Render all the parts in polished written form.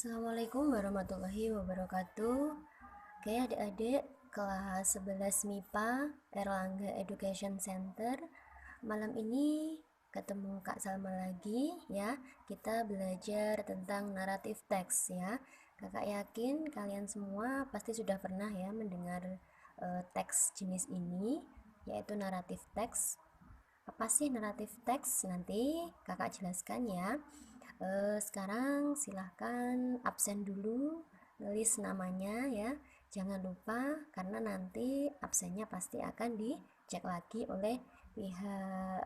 Assalamualaikum warahmatullahi wabarakatuh. Oke adik-adik kelas 11 MIPA Erlangga Education Center. Malam ini ketemu Kak Salma lagi ya. Kita belajar tentang naratif teks ya. Kakak yakin kalian semua pasti sudah pernah ya mendengar teks jenis ini, yaitu naratif teks. Apa sih naratif teks? Nanti kakak jelaskan ya. Sekarang silahkan absen dulu, list namanya ya. Jangan lupa karena nanti absennya pasti akan dicek lagi oleh pihak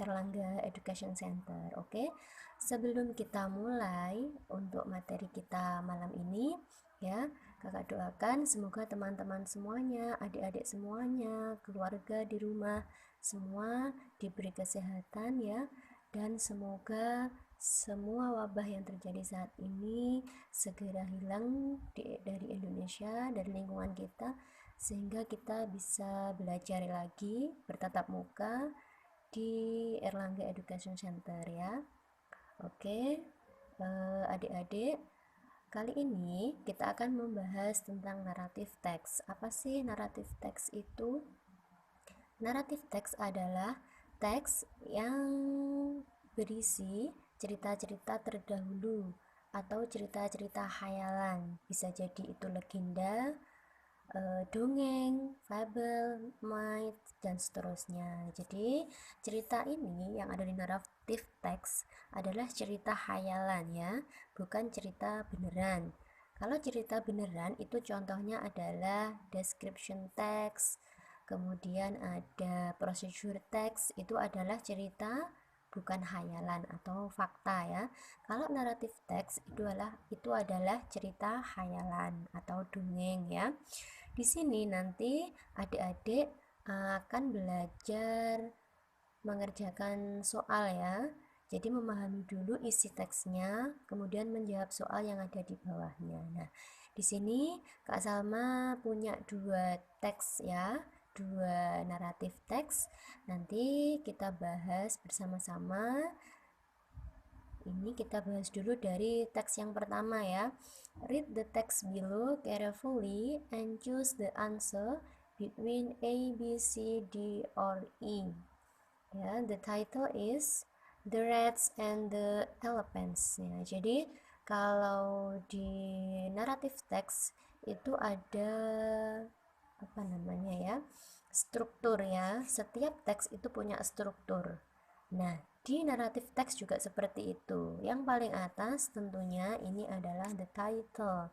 Erlangga Education Center. Oke. Sebelum kita mulai untuk materi kita malam ini ya, kakak doakan semoga teman-teman semuanya, adik-adik semuanya, keluarga di rumah semua diberi kesehatan ya, dan semoga semua wabah yang terjadi saat ini segera hilang dari Indonesia, dari lingkungan kita, sehingga kita bisa belajar lagi bertatap muka di Erlangga Education Center ya. Oke, adik-adik, kali ini kita akan membahas tentang naratif teks. Apa sih naratif teks itu? Naratif teks adalah teks yang berisi cerita-cerita terdahulu atau cerita-cerita khayalan. Bisa jadi itu legenda, dongeng, fable, myth, dan seterusnya. Jadi cerita ini yang ada di naratif teks adalah cerita khayalan ya, bukan cerita beneran. Kalau cerita beneran itu contohnya adalah description text, kemudian ada procedure text, itu adalah cerita bukan khayalan atau fakta ya. Kalau naratif text itu adalah cerita khayalan atau dongeng ya. Di sini nanti adik-adik akan belajar mengerjakan soal ya. Jadi memahami dulu isi teksnya, kemudian menjawab soal yang ada di bawahnya. Nah, di sini Kak Salma punya dua teks ya, dua naratif teks. Nanti kita bahas bersama-sama. Ini kita bahas dulu dari teks yang pertama ya. Read the text below carefully and choose the answer between A, B, C, D, or E. Ya, the title is The Rats and the Elephants. Ya, jadi kalau di naratif teks itu ada apa namanya ya? Struktur ya. Setiap teks itu punya struktur. Nah, di naratif teks juga seperti itu. Yang paling atas tentunya ini adalah the title.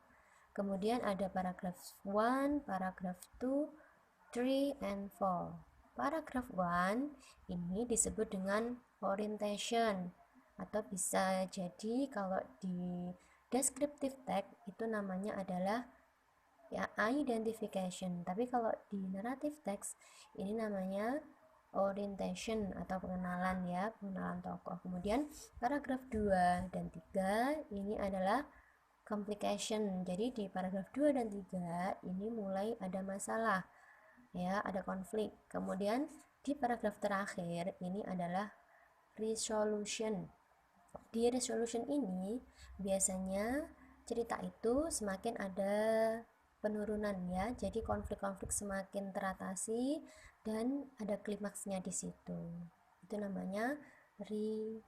Kemudian ada paragraf 1, paragraf 2, 3, and 4. Paragraf 1 ini disebut dengan orientation, atau bisa jadi kalau di descriptive text itu namanya adalah ya identification, tapi kalau di narrative text ini namanya orientation atau pengenalan ya, pengenalan tokoh. Kemudian paragraf 2 dan 3 ini adalah complication. Jadi di paragraf 2 dan 3 ini mulai ada masalah ya, ada konflik. Kemudian di paragraf terakhir ini adalah resolution. Di resolution ini biasanya cerita itu semakin ada penurunan ya, jadi konflik-konflik semakin teratasi dan ada klimaksnya di situ. Itu namanya resolution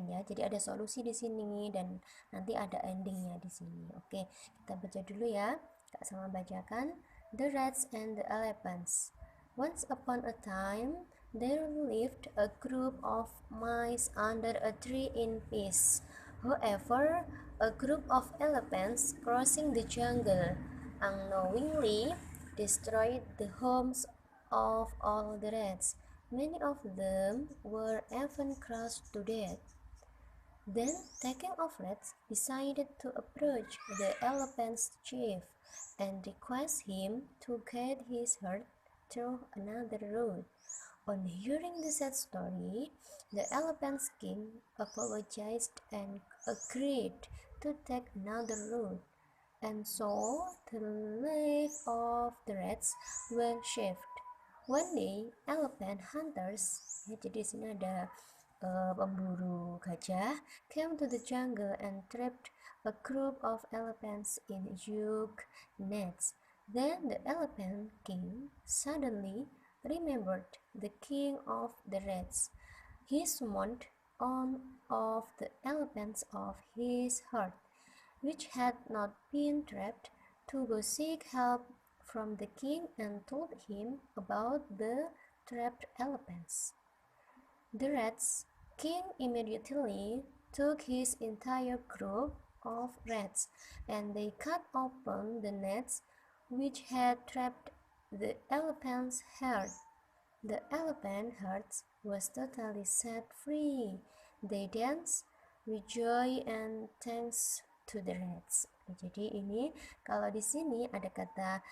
ya. Jadi ada solusi di sini dan nanti ada endingnya di sini. Oke, kita baca dulu ya. Kak sama bacakan. The Rats and the Elephants. Once upon a time, there lived a group of mice under a tree in peace. However, a group of elephants crossing the jungle unknowingly destroyed the homes of all the rats. Many of them were even crushed to death. Then, taking of rats, decided to approach the elephant's chief and request him to guide his herd through another road. On hearing the sad story, the elephant's king apologized and agreed to take another road. And so, the life of the rats will shift. One day, elephant hunters, ya, jadi di sini ada pemburu gajah came to the jungle and trapped a group of elephants in huge nets. Then the elephant king suddenly remembered the king of the rats. He summoned one of the elephants of his herd, which had not been trapped, to go seek help from the king and told him about the trapped elephants. The rats king immediately took his entire group of rats, and they cut open the nets which had trapped the elephant's herd. The elephant herd was totally set free. They danced with joy and thanks to the rats. Jadi ini kalau di sini ada kata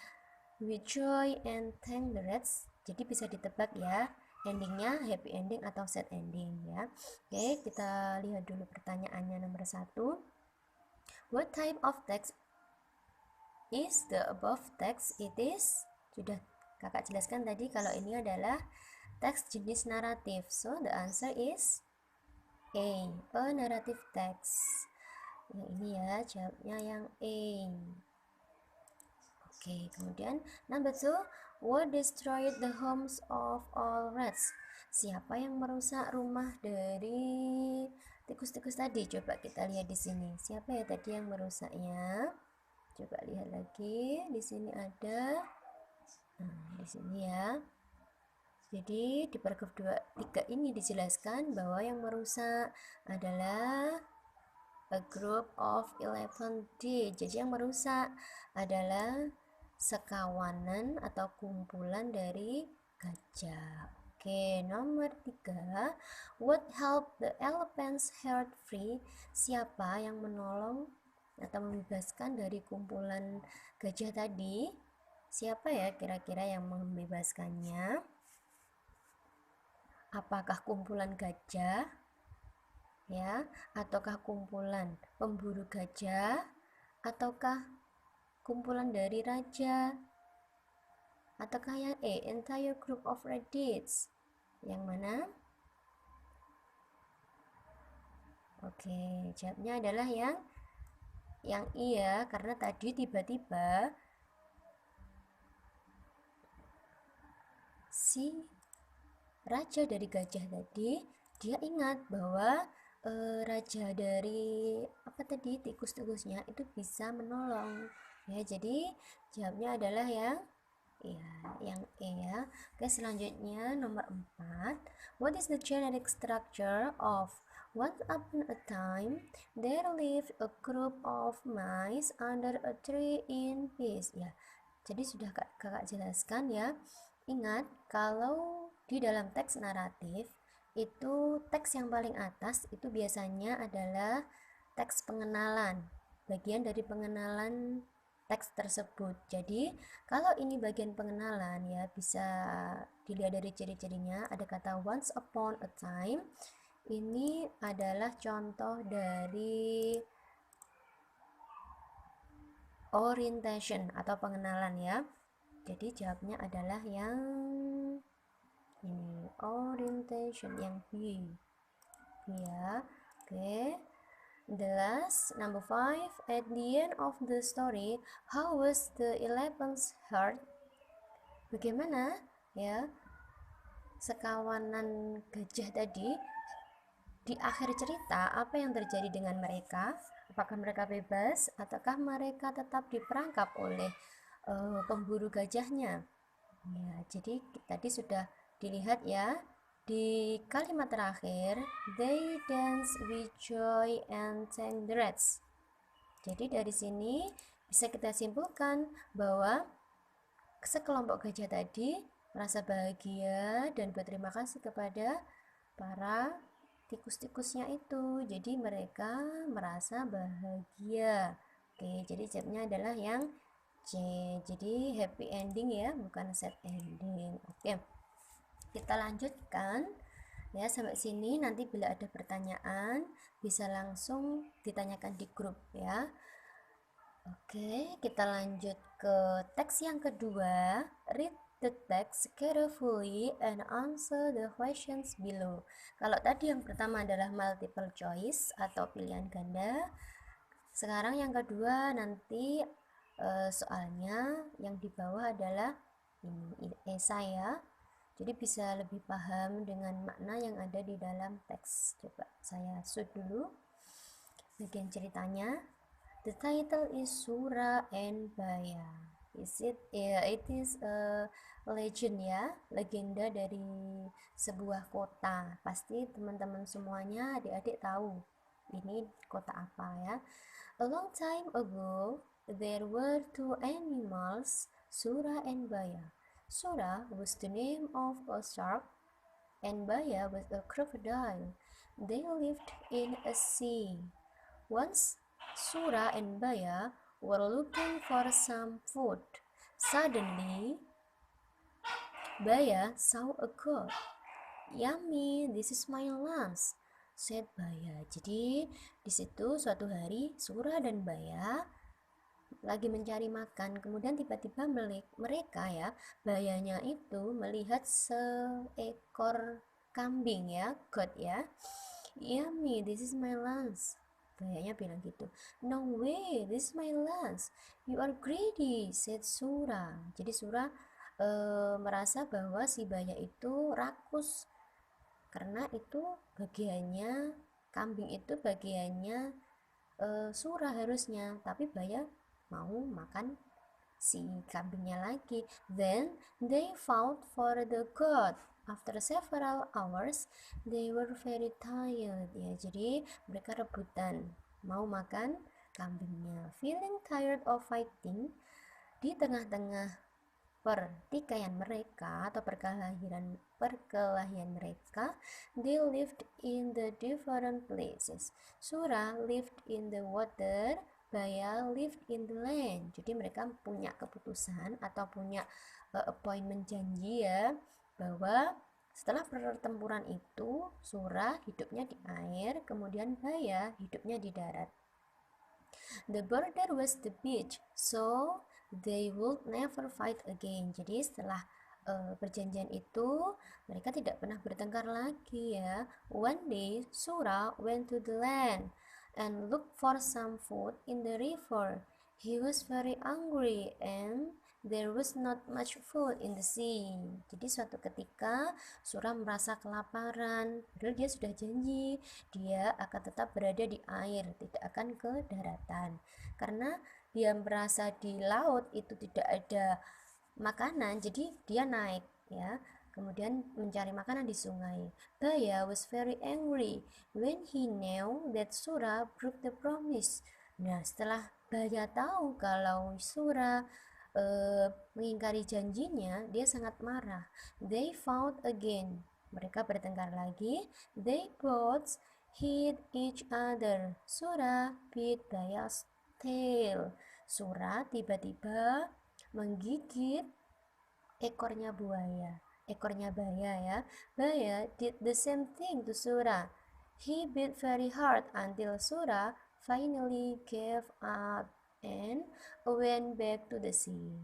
with joy and thank the rats, jadi bisa ditebak ya, endingnya happy ending atau sad ending ya. Oke, kita lihat dulu pertanyaannya nomor 1. What type of text is the above text? It is, sudah kakak jelaskan tadi kalau ini adalah teks jenis naratif. So the answer is A narrative text. Yang ini ya, jawabnya yang A. Oke, kemudian number 2, what destroyed the homes of all rats? Siapa yang merusak rumah dari tikus-tikus tadi? Coba kita lihat di sini. Siapa ya tadi yang merusaknya? Coba lihat lagi. Di sini ada. Nah, di sini ya. Jadi di paragraf 3 ini dijelaskan bahwa yang merusak adalah a group of 11D. Jadi yang merusak adalah sekawanan atau kumpulan dari gajah. Oke, nomor 3. What helped the elephants herd free? Siapa yang menolong atau membebaskan dari kumpulan gajah tadi? Siapa ya kira-kira yang membebaskannya? Apakah kumpulan gajah? Ya, ataukah kumpulan pemburu gajah? Ataukah kumpulan dari raja? Ataukah yang A, entire group of rabbits? Yang mana? Oke, jawabnya adalah yang iya, karena tadi tiba-tiba si raja dari gajah tadi dia ingat bahwa raja dari apa tadi tikus-tikusnya itu bisa menolong ya. Jadi jawabnya adalah yang E ya. Oke, selanjutnya nomor 4. What is the genetic structure of once upon a time there lived a group of mice under a tree in peace? Ya, jadi sudah kakak jelaskan ya. Ingat kalau di dalam teks naratif itu teks yang paling atas itu biasanya adalah teks pengenalan, bagian dari pengenalan teks tersebut. Jadi kalau ini bagian pengenalan ya, bisa dilihat dari ciri-cirinya. Ada kata once upon a time, ini adalah contoh dari orientation atau pengenalan ya. Jadi jawabnya adalah yang ini, orientation, yang B ya. Oke, the last number 5. At the end of the story, how was the elephant's heart? Bagaimana ya sekawanan gajah tadi di akhir cerita? Apa yang terjadi dengan mereka? Apakah mereka bebas ataukah mereka tetap diperangkap oleh pemburu gajahnya? Ya, jadi tadi sudah dilihat ya di kalimat terakhir, they dance with joy and thank the rats. Jadi dari sini bisa kita simpulkan bahwa sekelompok gajah tadi merasa bahagia dan berterima kasih kepada para tikus-tikusnya itu. Jadi mereka merasa bahagia. Oke, jadi jawabnya adalah yang C. Jadi happy ending ya, bukan sad ending. Oke, kita lanjutkan ya sampai sini. Nanti bila ada pertanyaan bisa langsung ditanyakan di grup ya. Oke, kita lanjut ke teks yang kedua. Read the text carefully and answer the questions below. Kalau tadi yang pertama adalah multiple choice atau pilihan ganda, sekarang yang kedua nanti soalnya yang di bawah adalah ini esai ya. Jadi bisa lebih paham dengan makna yang ada di dalam teks. Coba saya shoot dulu bagian ceritanya. The title is Sura and Baya. It is a legend ya, legenda dari sebuah kota. Pasti teman-teman semuanya adik-adik tahu ini kota apa ya. A long time ago, there were two animals, Sura and Baya. Sura was the name of a shark and Baya was a crocodile. They lived in a sea. Once, Sura and Baya were looking for some food. Suddenly, Baya saw a goat. Yummy, this is my lunch, said Baya. Jadi di situ suatu hari Sura dan Baya lagi mencari makan, kemudian tiba-tiba mereka ya, Bayanya itu melihat seekor kambing ya, goat ya. Yummy, this is my lunch. Bayanya bilang gitu. No way, this is my lunch. You are greedy, said Sura. Jadi Sura merasa bahwa si Baya itu rakus karena itu bagiannya kambing itu bagiannya Sura harusnya, tapi Baya mau makan si kambingnya lagi. Then they fought for the goat. After several hours, they were very tired. Ya, jadi mereka rebutan mau makan kambingnya. Feeling tired of fighting, di tengah-tengah pertikaian mereka atau perkelahian mereka, they lived in the different places. Sura lived in the water, Baya lived in the land. Jadi mereka punya keputusan atau punya appointment janji ya, bahwa setelah pertempuran itu Sura hidupnya di air, kemudian Baya hidupnya di darat. The border was the beach, so they would never fight again. Jadi setelah perjanjian itu mereka tidak pernah bertengkar lagi ya. One day Sura went to the land and looked for some food in the river. He was very hungry and there was not much food in the sea. Jadi suatu ketika Sura merasa kelaparan, padahal dia sudah janji dia akan tetap berada di air, tidak akan ke daratan. Karena dia merasa di laut itu tidak ada makanan, jadi dia naik ya. Kemudian mencari makanan di sungai. Baya was very angry when he knew that Sura broke the promise. Nah, setelah Baya tahu kalau Sura mengingkari janjinya, dia sangat marah. They fought again. Mereka bertengkar lagi. They both hit each other. Sura bit Baya's tail. Sura tiba-tiba menggigit ekornya Baya ya. Baya did the same thing to Sura. He bit very hard until Sura finally gave up and went back to the sea.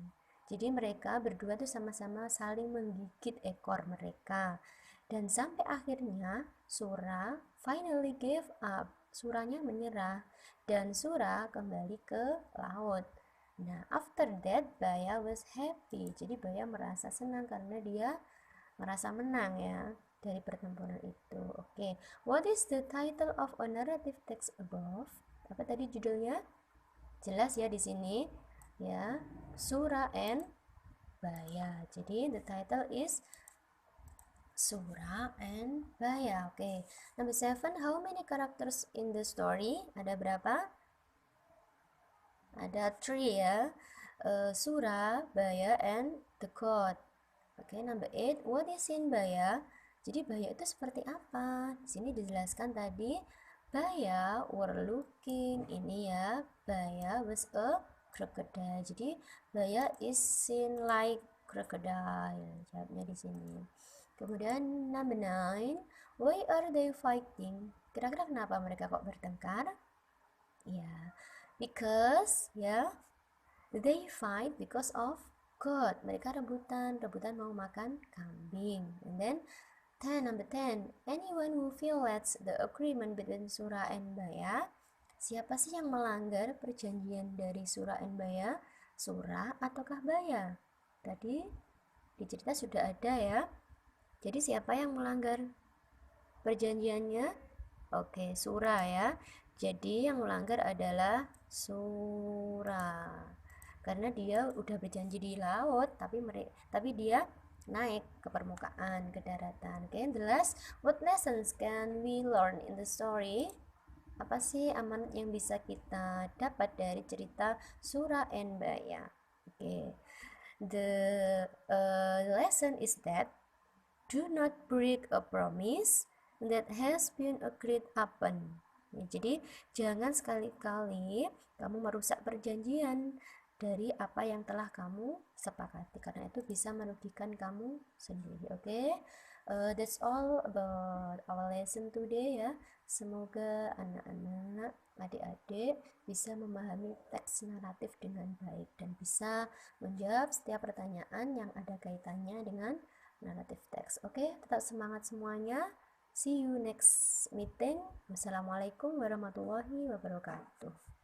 Jadi mereka berdua tuh sama-sama saling menggigit ekor mereka. Dan sampai akhirnya Sura finally gave up. Suranya menyerah dan Sura kembali ke laut. Nah, after that Baya was happy. Jadi Baya merasa senang karena dia merasa menang ya dari pertempuran itu. Oke, what is the title of a narrative text above? Apa tadi judulnya? Jelas ya di sini ya, Sura and Baya. Jadi the title is Sura and Baya. Oke, number 7, how many characters in the story? Ada berapa? Ada 3 ya. Sura, Baya, and the goat. Oke, number 8, what is in Baya? Jadi Baya itu seperti apa? Di sini dijelaskan tadi, Baya were looking, ini ya, Baya was a crocodile. Jadi Baya is seen like crocodile. Jawabnya di sini. Kemudian number 9, why are they fighting? Kira-kira kenapa mereka kok bertengkar? Ya, because ya, they fight because of Goat, mereka rebutan mau makan kambing. And then number 10, anyone who violates the agreement between Surah and Baya. Siapa sih yang melanggar perjanjian dari Surah and Baya? Surah ataukah Baya? Tadi di cerita sudah ada ya. Jadi siapa yang melanggar perjanjiannya? Oke, Surah ya. Jadi yang melanggar adalah Surah. Karena dia udah berjanji di laut, tapi dia naik ke permukaan, ke daratan. Oke, the last, what lessons can we learn in the story? Apa sih amanat yang bisa kita dapat dari cerita Surah and Baya? Oke, the lesson is that do not break a promise that has been agreed upon. Ya, jadi jangan sekali-kali kamu merusak perjanjian dari apa yang telah kamu sepakati, karena itu bisa merugikan kamu sendiri. Oke, that's all about our lesson today ya. Semoga anak-anak, adik-adik bisa memahami teks naratif dengan baik dan bisa menjawab setiap pertanyaan yang ada kaitannya dengan naratif teks. Oke, tetap semangat semuanya. See you next meeting. Wassalamualaikum warahmatullahi wabarakatuh.